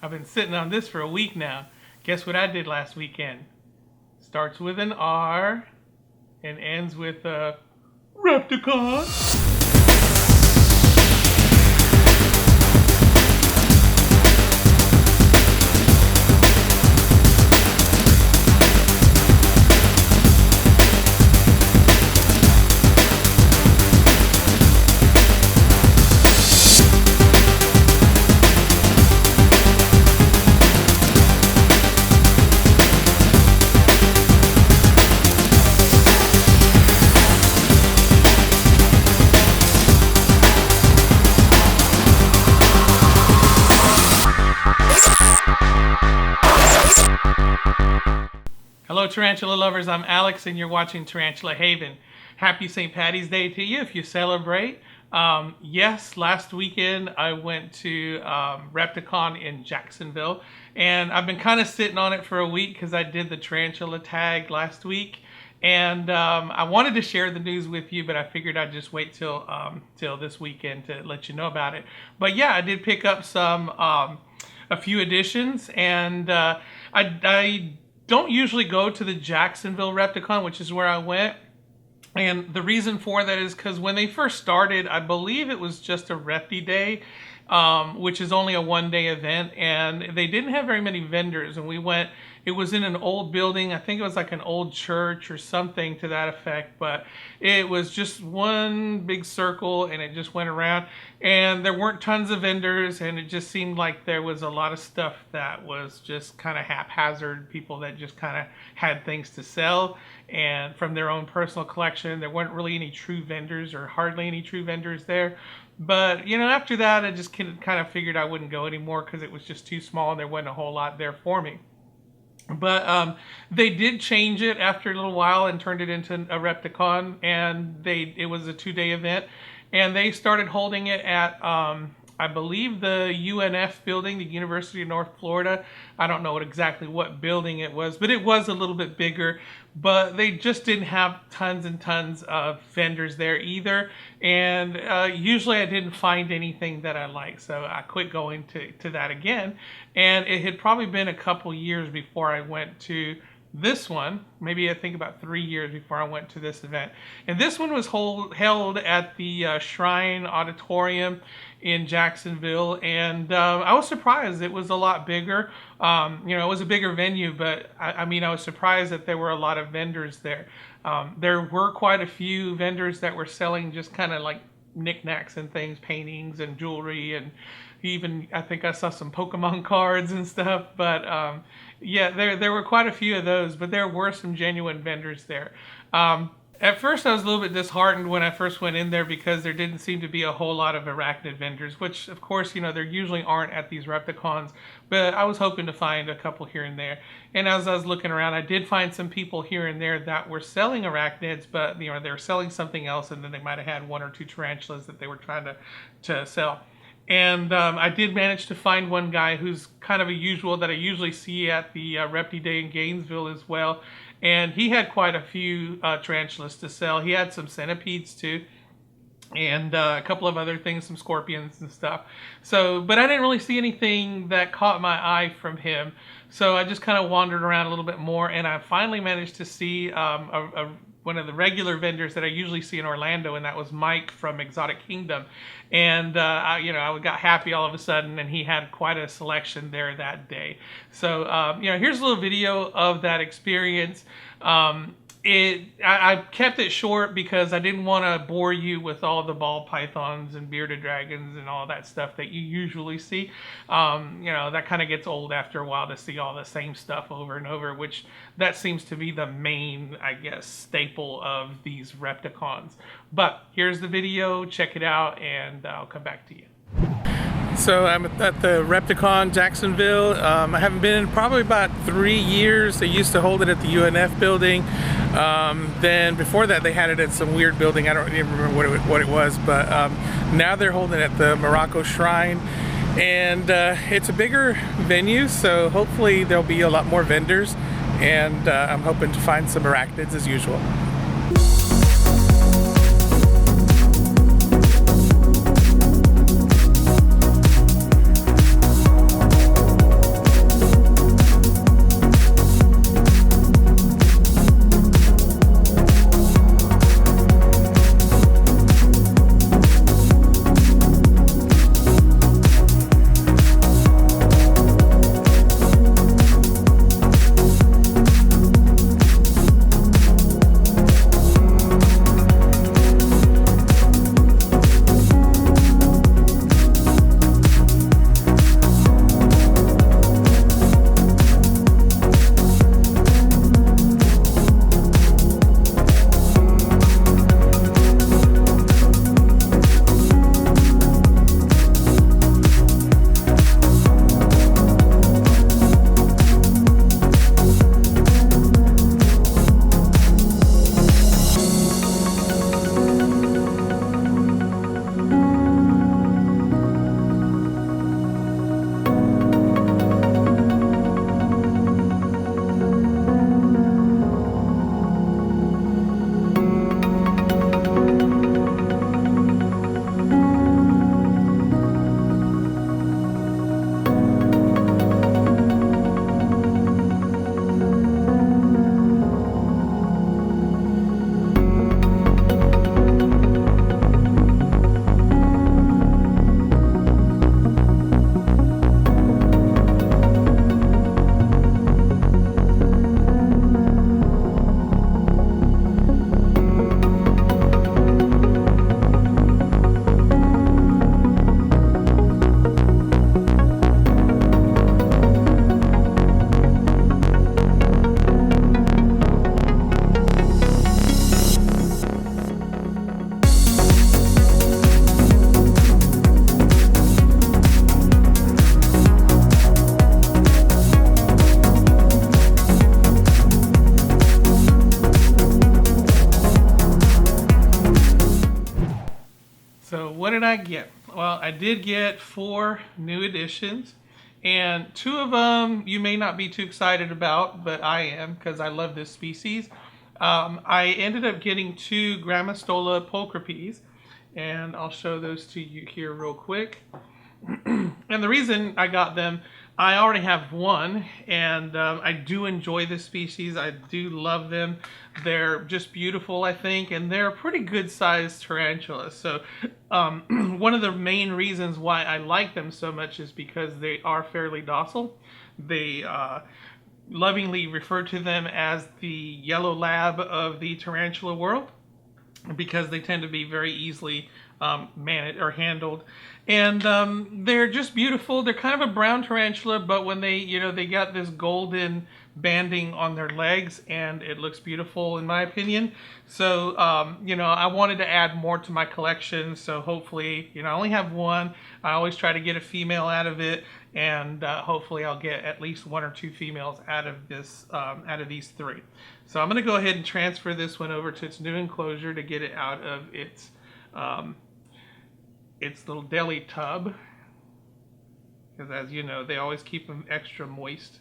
I've been sitting on this for a week now. Guess what I did last weekend? Starts with an R and ends with a Repticon. Hello Tarantula lovers, I'm Alex and you're watching Tarantula Haven. Happy St. Patty's Day to you if you celebrate. Yes, last weekend I went to Repticon in Jacksonville, and I've been kind of sitting on it for a week because I did the Tarantula tag last week, and I wanted to share the news with you, but I figured I'd just wait till this weekend to let you know about it. But yeah, I did pick up a few additions, and I don't usually go to the Jacksonville Repticon, which is where I went. And the reason for that is because when they first started, I believe it was just a Repti Day, which is only a one-day event, and they didn't have very many vendors. And we went, it was in an old building, I think it was like an old church or something to that effect, but it was just one big circle and it just went around, and there weren't tons of vendors, and it just seemed like there was a lot of stuff that was just kind of haphazard, people that just kind of had things to sell and from their own personal collection. There weren't really any true vendors, or hardly any true vendors there. But you know, after that I just kind of figured I wouldn't go anymore because it was just too small and there wasn't a whole lot there for me. But they did change it after a little while and turned it into a Repticon, and it was a 2-day event, and they started holding it at I believe the UNF building, the University of North Florida. I don't know exactly what building it was, but it was a little bit bigger. But they just didn't have tons and tons of vendors there either. And usually I didn't find anything that I liked, so I quit going to that again. And it had probably been a couple years before I went to this one, maybe I think about 3 years before I went to this event. And this one was held at the Shrine Auditorium in Jacksonville, and I was surprised. It was a lot bigger. You know, it was a bigger venue, but I mean, I was surprised that there were a lot of vendors there. There were quite a few vendors that were selling just kind of like knickknacks and things, paintings and jewelry, and even I think I saw some Pokemon cards and stuff. But yeah, there were quite a few of those, but there were some genuine vendors there. At first I was a little bit disheartened when I first went in there because there didn't seem to be a whole lot of arachnid vendors, which of course, you know, there usually aren't at these Repticons, but I was hoping to find a couple here and there. And as I was looking around, I did find some people here and there that were selling arachnids, but you know, they were selling something else, and then they might have had 1 or 2 tarantulas that they were trying to sell. And I did manage to find one guy who's kind of a usual that I usually see at the Repti Day in Gainesville as well. And he had quite a few tarantulas to sell. He had some centipedes too, and a couple of other things, some scorpions and stuff. So, but I didn't really see anything that caught my eye from him. So I just kind of wandered around a little bit more, and I finally managed to see one of the regular vendors that I usually see in Orlando, and that was Mike from Exotic Kingdom. And you know, I got happy all of a sudden, and he had quite a selection there that day. So you know, here's a little video of that experience. I kept it short because I didn't want to bore you with all the ball pythons and bearded dragons and all that stuff that you usually see. You know, that kind of gets old after a while to see all the same stuff over and over, which that seems to be the main, I guess, staple of these Repticons. But here's the video, check it out, and I'll come back to you. So I'm at the Repticon Jacksonville. I haven't been in probably about 3 years. They used to hold it at the UNF building. Then before that they had it at some weird building. I don't even remember what it was, but now they're holding it at the Morocco Shrine. And it's a bigger venue, so hopefully there'll be a lot more vendors, and I'm hoping to find some arachnids as usual. I get? Well, I did get 4 new additions, and 2 of them you may not be too excited about, but I am because I love this species. I ended up getting 2 Grammostola pulchripes, and I'll show those to you here real quick. And the reason I got them, I already have 1, and I do enjoy this species. I do love them. They're just beautiful, I think, and they're pretty good sized tarantulas. So one of the main reasons why I like them so much is because they are fairly docile. They lovingly refer to them as the yellow lab of the tarantula world, because they tend to be very easily managed or handled, and they're just beautiful. They're kind of a brown tarantula, but when they got this golden banding on their legs, and it looks beautiful in my opinion. So I wanted to add more to my collection, so hopefully, I only have 1. I always try to get a female out of it, and hopefully I'll get at least 1 or 2 females out of this, out of these 3. So I'm going to go ahead and transfer this one over to its new enclosure to get it out of its little deli tub, because as you know, they always keep them extra moist.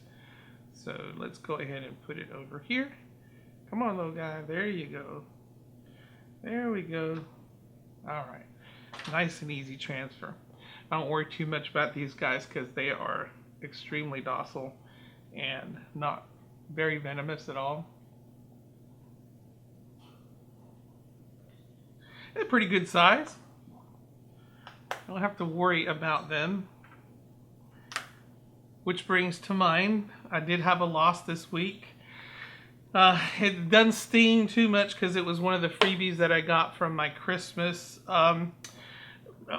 So let's go ahead and put it over here. Come on, little guy. There you go. There we go. All right. Nice and easy transfer. I don't worry too much about these guys because they are extremely docile and not very venomous at all. They're pretty good size. I don't have to worry about them. Which brings to mind, I did have a loss this week. It doesn't sting too much because it was one of the freebies that I got from my Christmas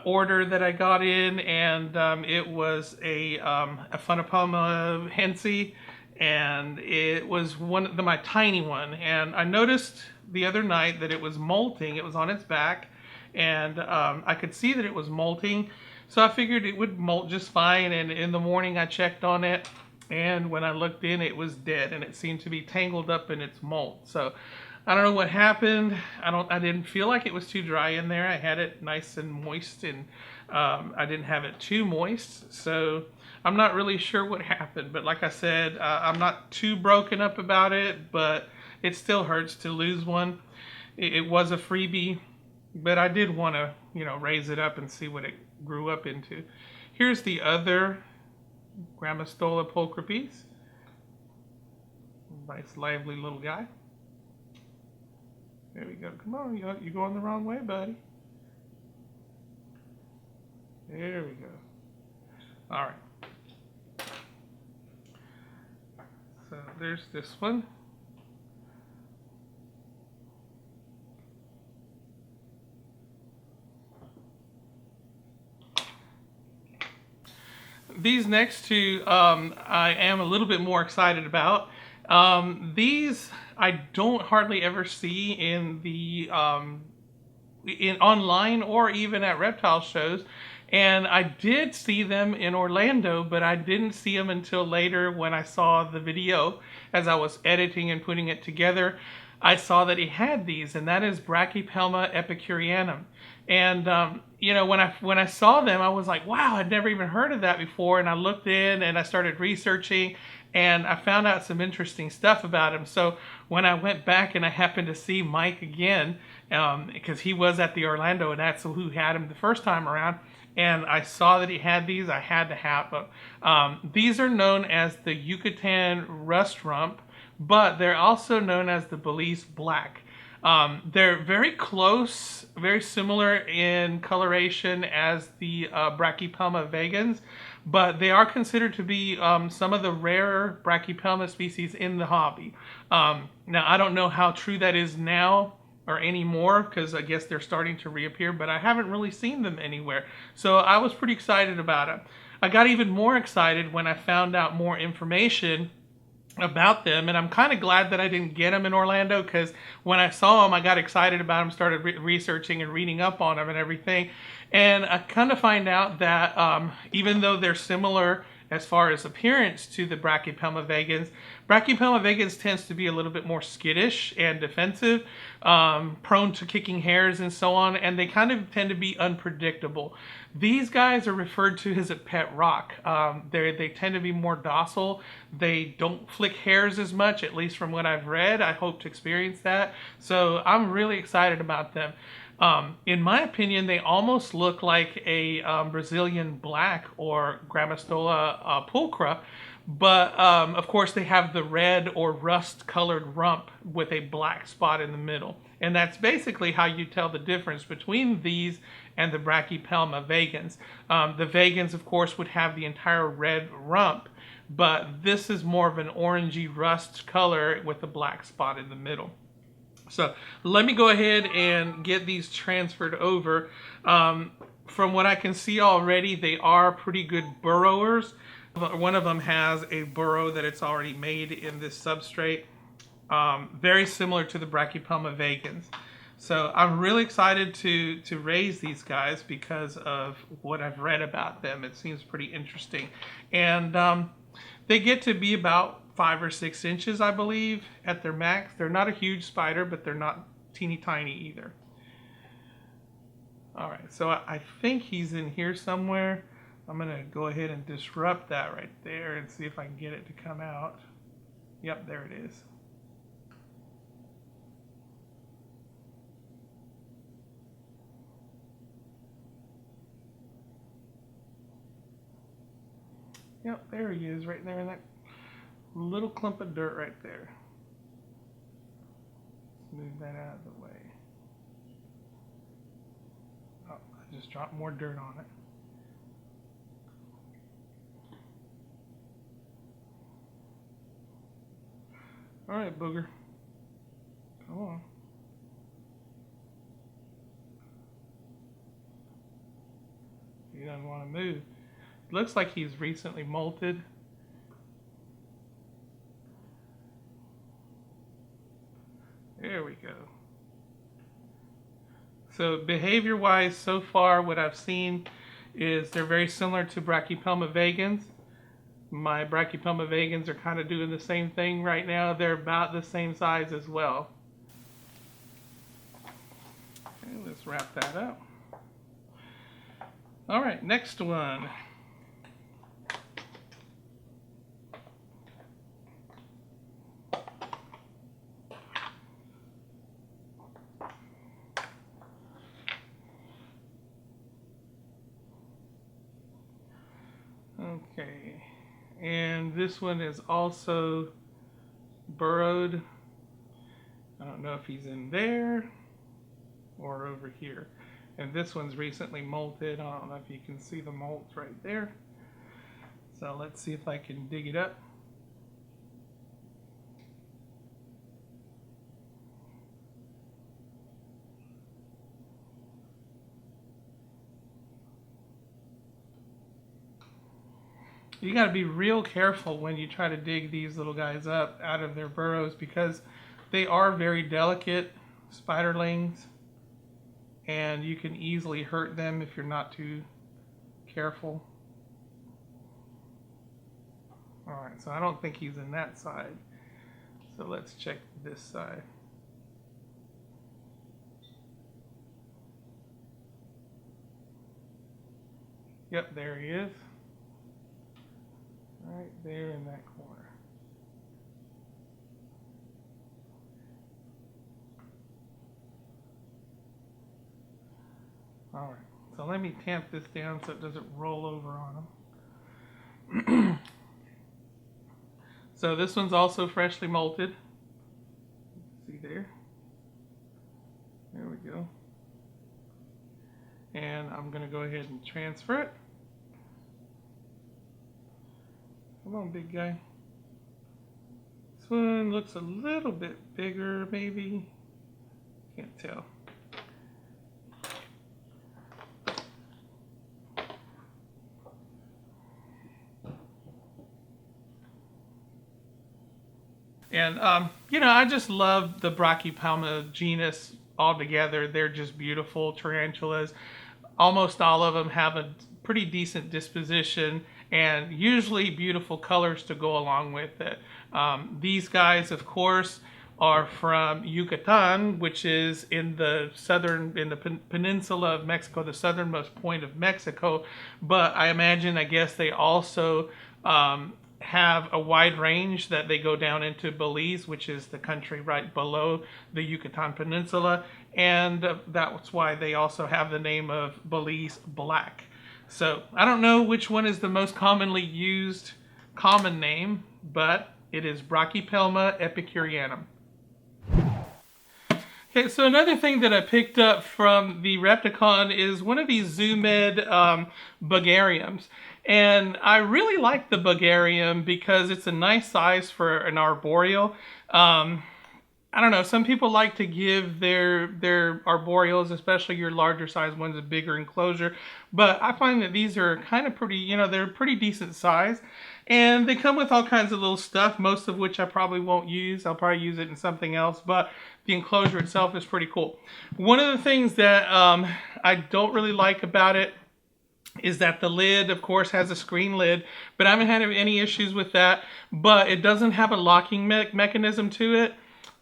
order that I got in, and it was a Funapoma hensi, and it was my tiny one. And I noticed the other night that it was molting. It was on its back, and I could see that it was molting. So I figured it would molt just fine, and in the morning I checked on it, and when I looked in, it was dead, and it seemed to be tangled up in its molt. So I don't know what happened. I didn't feel like it was too dry in there. I had it nice and moist, and I didn't have it too moist. So I'm not really sure what happened, but like I said, I'm not too broken up about it, but it still hurts to lose one. It was a freebie, but I did want to, raise it up and see what it grew up into. Here's the other Grammostola pulchripes. Nice, lively little guy. There we go. Come on, you're going the wrong way, buddy. There we go. All right. So there's this one. These next 2 I am a little bit more excited about. These I don't hardly ever see in the in online or even at reptile shows, and I did see them in Orlando, but I didn't see them until later when I saw the video as I was editing and putting it together. I saw that he had these, and that is Brachypelma epicureanum. And when I saw them, I was like, wow, I'd never even heard of that before. And I looked in and I started researching, and I found out some interesting stuff about him. So when I went back and I happened to see Mike again, because he was at the Orlando, and that's who had him the first time around, and I saw that he had these, I had to have them. These are known as the Yucatan rust rump, but they're also known as the Belize black. They're very close, very similar in coloration as the Brachypelma vagans, but they are considered to be some of the rarer Brachypelma species in the hobby. Now, I don't know how true that is now or anymore, because I guess they're starting to reappear, but I haven't really seen them anywhere. So I was pretty excited about it. I got even more excited when I found out more information about them, and I'm kind of glad that I didn't get them in Orlando, because when I saw them, I got excited about them, started researching and reading up on them and everything, and I kind of find out that even though they're similar as far as appearance to the Brachypelma vagans. Brachypelma vagans tends to be a little bit more skittish and defensive, prone to kicking hairs and so on, and they kind of tend to be unpredictable. These guys are referred to as a pet rock. They tend to be more docile. They don't flick hairs as much, at least from what I've read. I hope to experience that. So I'm really excited about them. In my opinion, they almost look like a Brazilian black or Grammostola pulchra, but of course they have the red or rust colored rump with a black spot in the middle. And that's basically how you tell the difference between these and the Brachypelma vagans. The vagans, of course, would have the entire red rump, but this is more of an orangey rust color with a black spot in the middle. So let me go ahead and get these transferred over. From what I can see already, they are pretty good burrowers. One of them has a burrow that it's already made in this substrate, very similar to the Brachypelma vagans. So I'm really excited to raise these guys because of what I've read about them. It seems pretty interesting. And they get to be about 5 or 6 inches, I believe, at their max. They're not a huge spider, but they're not teeny tiny either. All right, so I think he's in here somewhere. I'm gonna go ahead and disrupt that right there and see if I can get it to come out. Yep, there it is. Yep, there he is, right there in that little clump of dirt right there. Let's move that out of the way. Oh, I just dropped more dirt on it. All right, booger. Come on. He doesn't want to move. Looks like he's recently molted. There we go. So behavior-wise, so far, what I've seen is they're very similar to Brachypelma vagans. My Brachypelma vagans are kind of doing the same thing right now. They're about the same size as well. Okay, let's wrap that up. All right, next one. Okay, and this one is also burrowed. I don't know if he's in there or over here. And this one's recently molted. I don't know if you can see the molt right there. So let's see if I can dig it up. You got to be real careful when you try to dig these little guys up out of their burrows because they are very delicate spiderlings and you can easily hurt them if you're not too careful. Alright, so I don't think he's in that side. So let's check this side. Yep, there he is. Right there in that corner. All right, so let me tamp this down so it doesn't roll over on them. So this one's also freshly molted. See there? There we go. And I'm going to go ahead and transfer it. Come on, big guy. This one looks a little bit bigger, maybe. Can't tell. And, you know, I just love the Brachypelma genus altogether. They're just beautiful tarantulas. Almost all of them have a pretty decent disposition and usually beautiful colors to go along with it. These guys, of course, are from Yucatan, which is in the peninsula of Mexico, the southernmost point of Mexico. But I imagine, I guess they also have a wide range that they go down into Belize, which is the country right below the Yucatan Peninsula, and that's why they also have the name of Belize Black. So I don't know which one is the most commonly used common name, but it is Brachypelma epicureanum. Okay, so another thing that I picked up from the Repticon is one of these Zoomed Bulgariums. And I really like the Bulgarium because it's a nice size for an arboreal. I don't know, some people like to give their arboreals, especially your larger size ones, a bigger enclosure. But I find that these are kind of pretty, you know, they're pretty decent size. And they come with all kinds of little stuff, most of which I probably won't use. I'll probably use it in something else, but the enclosure itself is pretty cool. One of the things that I don't really like about it is that the lid, of course, has a screen lid, but I haven't had any issues with that. But it doesn't have a locking mechanism to it.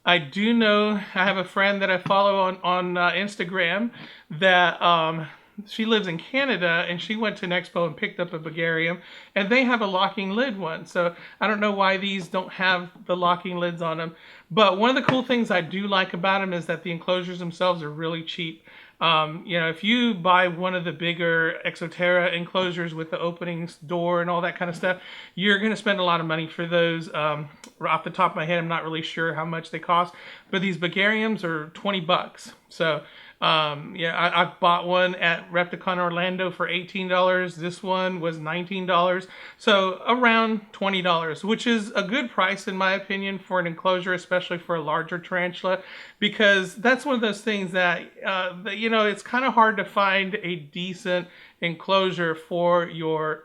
I do know, I have a friend that I follow on Instagram that she lives in Canada, and she went to an expo and picked up a Bulgarium, and they have a locking lid one. So I don't know why these don't have the locking lids on them. But one of the cool things I do like about them is that the enclosures themselves are really cheap. You know, if you buy one of the bigger Exoterra enclosures with the openings door and all that kind of stuff, you're going to spend a lot of money for those. Off the top of my head, I'm not really sure how much they cost, but these Bulgariums are 20 bucks. So yeah, I bought one at Repticon Orlando for $18. This one was $19. So around $20, which is a good price in my opinion for an enclosure, especially for a larger tarantula, because that's one of those things that, you know, it's kind of hard to find a decent enclosure for your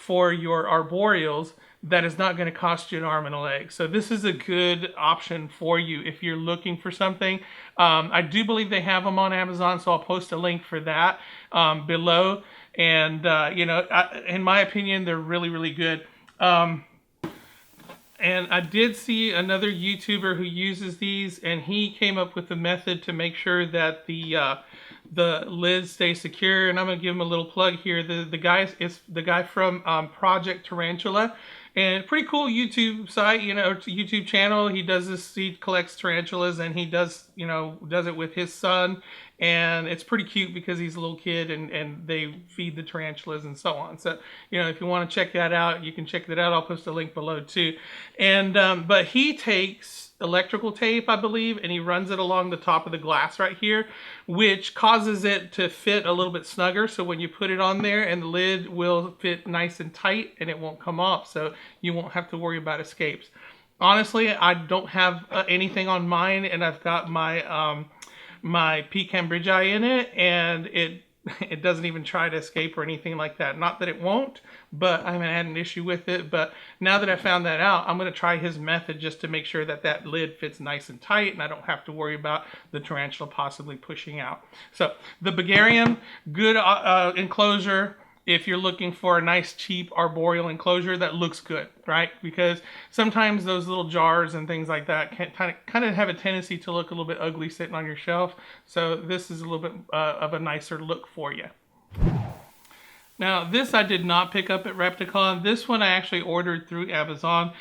arboreals that is not going to cost you an arm and a leg. So this is a good option for you if you're looking for something. I do believe they have them on Amazon, so I'll post a link for that below. And, you know, in my opinion, they're really, really good. And I did see another YouTuber who uses these, and he came up with a method to make sure that the lids stay secure. And I'm gonna give him a little plug here. The guy from Project Tarantula, and pretty cool YouTube site, you know, YouTube channel. He does this, he collects tarantulas, and he does it with his son, and it's pretty cute because he's a little kid, and they feed the tarantulas and so on. So, you know, if you want to check that out, you can check that out. I'll post a link below too. And but he takes electrical tape, I believe, and he runs it along the top of the glass right here, which causes it to fit a little bit snugger. So when you put it on there, and the lid will fit nice and tight, and it won't come off, so you won't have to worry about escapes. Honestly, I don't have anything on mine, and I've got my my pecan bridge eye in it, and it doesn't even try to escape or anything like that. Not that it won't, but I haven't had an issue with it. But now that I found that out, I'm going to try his method just to make sure that that lid fits nice and tight, and I don't have to worry about the tarantula possibly pushing out. So the Bulgarian, good enclosure if you're looking for a nice cheap arboreal enclosure that looks good, right? Because sometimes those little jars and things like that can kind of have a tendency to look a little bit ugly sitting on your shelf. So this is a little bit of a nicer look for you. Now this I did not pick up at Repticon. This one I actually ordered through Amazon.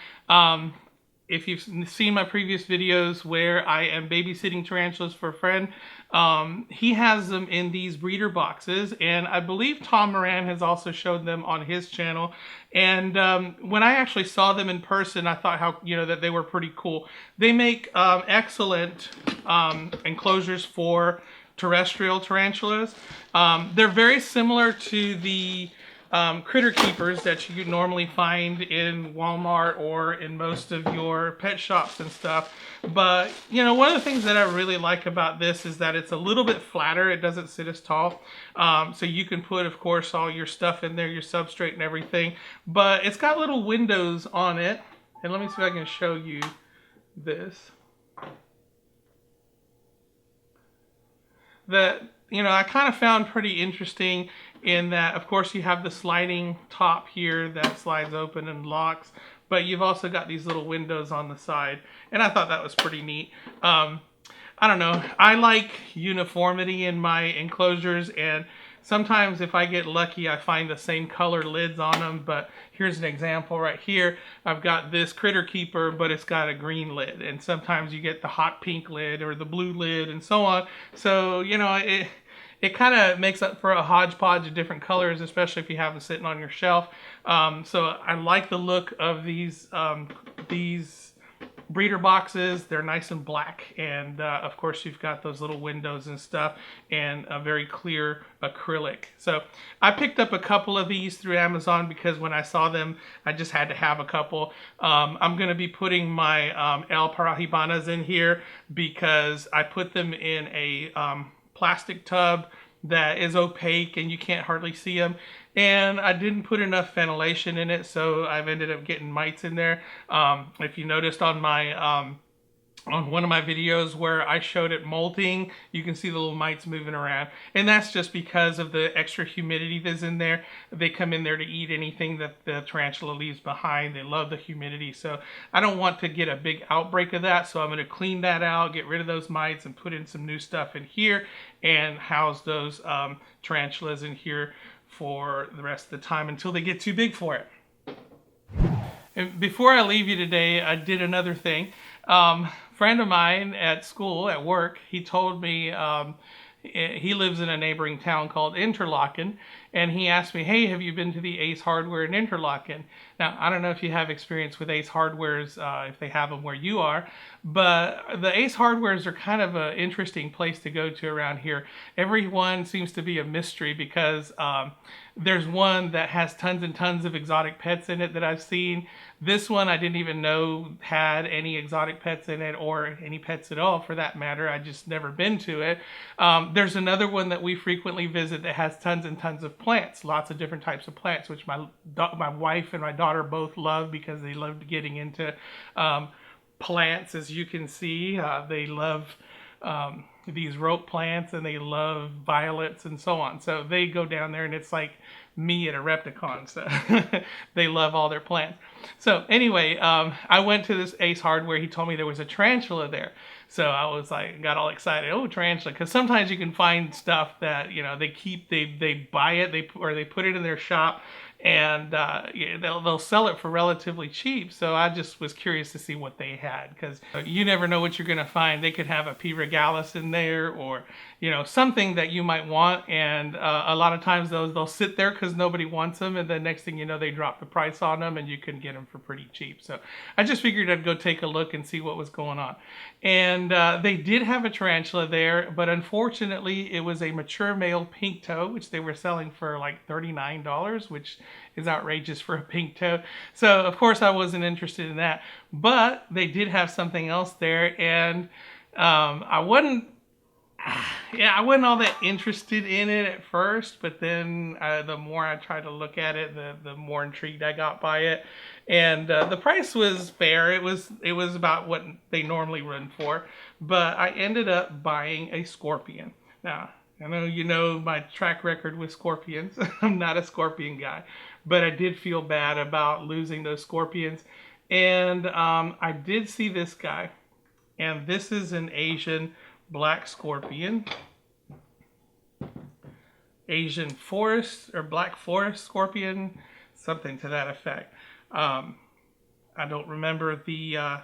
If you've seen my previous videos where I am babysitting tarantulas for a friend, he has them in these breeder boxes, and I believe Tom Moran has also showed them on his channel. And when I actually saw them in person, I thought that they were pretty cool. They make excellent enclosures for terrestrial tarantulas. They're very similar to the critter keepers that you normally find in Walmart or in most of your pet shops and stuff. But, you know, one of the things that I really like about this is that it's a little bit flatter. It doesn't sit as tall. So you can put, of course, all your stuff in there, your substrate and everything. But it's got little windows on it. And let me see if I can show you this. That, you know, I kind of found pretty interesting in that, of course, you have the sliding top here that slides open and locks, but you've also got these little windows on the side, and I thought that was pretty neat. I don't know. I like uniformity in my enclosures, and sometimes if I get lucky, I find the same color lids on them. But here's an example right here. I've got this Critter Keeper, but it's got a green lid. And sometimes you get the hot pink lid or the blue lid and so on. So, you know, it kind of makes up for a hodgepodge of different colors, especially if you have them sitting on your shelf. So I like the look of these breeder boxes. They're nice and black, and of course you've got those little windows and stuff, and a very clear acrylic. So I picked up a couple of these through Amazon because when I saw them, I just had to have a couple. I'm going to be putting my El Parahibanas in here because I put them in a plastic tub that is opaque and you can't hardly see them, and I didn't put enough ventilation in it, so I've ended up getting mites in there. If you noticed on my on one of my videos where I showed it molting, you can see the little mites moving around, and that's just because of the extra humidity that's in there. They come in there to eat anything that the tarantula leaves behind. They love the humidity, so I don't want to get a big outbreak of that, so I'm going to clean that out, get rid of those mites, and put in some new stuff in here and house those tarantulas in here for the rest of the time until they get too big for it. And before I leave you today, I did another thing. Friend of mine at school, at work, he told me he lives in a neighboring town called Interlaken, and he asked me, hey, have you been to the Ace Hardware in Interlaken? Now, I don't know if you have experience with Ace Hardwares, if they have them where you are, but the Ace Hardwares are kind of an interesting place to go to around here. Everyone seems to be a mystery because there's one that has tons and tons of exotic pets in it that I've seen. This one I didn't even know had any exotic pets in it, or any pets at all for that matter. I just never been to it. There's another one that we frequently visit that has tons and tons of plants, lots of different types of plants, which my wife and my daughter both love because they love getting into plants. As you can see, they love these rope plants, and they love violets and so on. So they go down there, and it's like me at a Repticon. So they love all their plants. So anyway, I went to this Ace Hardware. He told me there was a tarantula there. So I was like, got all excited. Oh, tarantula. Because sometimes you can find stuff that, you know, they buy it, or they put it in their shop, and yeah, they'll sell it for relatively cheap. So I just was curious to see what they had, because you never know what you're going to find. They could have a P. regalis in there, or, you know, something that you might want, and a lot of times they'll sit there because nobody wants them, and then next thing you know, they drop the price on them and you can get them for pretty cheap. So I just figured I'd go take a look and see what was going on. And they did have a tarantula there, but unfortunately it was a mature male pink toe, which they were selling for like $39, which is outrageous for a pink toe. So of course I wasn't interested in that, but they did have something else there, and I wasn't all that interested in it at first, but then the more I tried to look at it, the more intrigued I got by it. And the price was fair. It was about what they normally run for, but I ended up buying a scorpion. Now, I know you know my track record with scorpions. I'm not a scorpion guy, but I did feel bad about losing those scorpions. And I did see this guy, and this is an Asian black scorpion. Asian forest or black forest scorpion, something to that effect. I don't remember the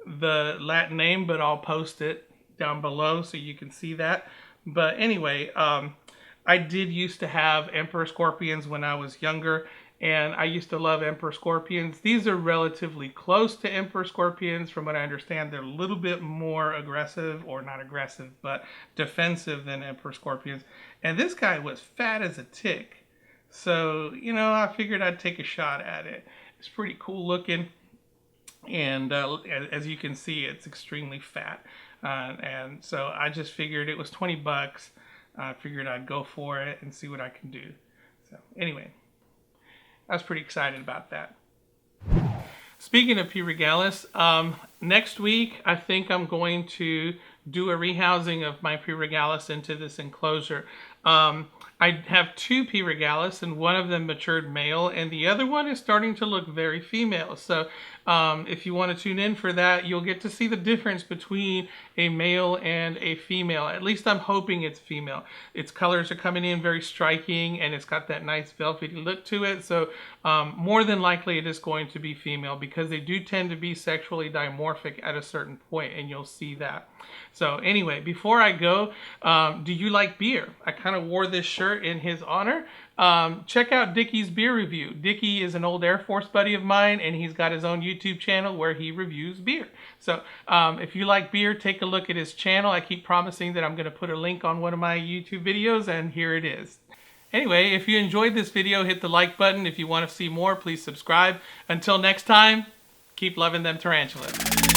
Latin name, but I'll post it down below so you can see that. But anyway, I did used to have emperor scorpions when I was younger, and I used to love emperor scorpions. These are relatively close to emperor scorpions. From what I understand, they're a little bit more aggressive, or not aggressive, but defensive than emperor scorpions. And this guy was fat as a tick. So, you know, I figured I'd take a shot at it. It's pretty cool looking. And as you can see, it's extremely fat. And so I just figured it was 20 bucks. I figured I'd go for it and see what I can do. So anyway, I was pretty excited about that. Speaking of P. regalis, next week I think I'm going to do a rehousing of my P. regalis into this enclosure. I have two P. regalis, and one of them matured male, and the other one is starting to look very female. So if you want to tune in for that, you'll get to see the difference between a male and a female. At least I'm hoping it's female. Its colors are coming in very striking, and it's got that nice velvety look to it. So more than likely it is going to be female, because they do tend to be sexually dimorphic at a certain point, and you'll see that. So anyway, before I go, do you like beer? I kind of wore this shirt in his honor. Check out Dickie's beer review. Dickie is an old Air Force buddy of mine, and he's got his own YouTube channel where he reviews beer. So if you like beer, take a look at his channel. I keep promising that I'm going to put a link on one of my YouTube videos, and here it is. Anyway, if you enjoyed this video, hit the like button. If you want to see more, please subscribe. Until next time, keep loving them tarantulas.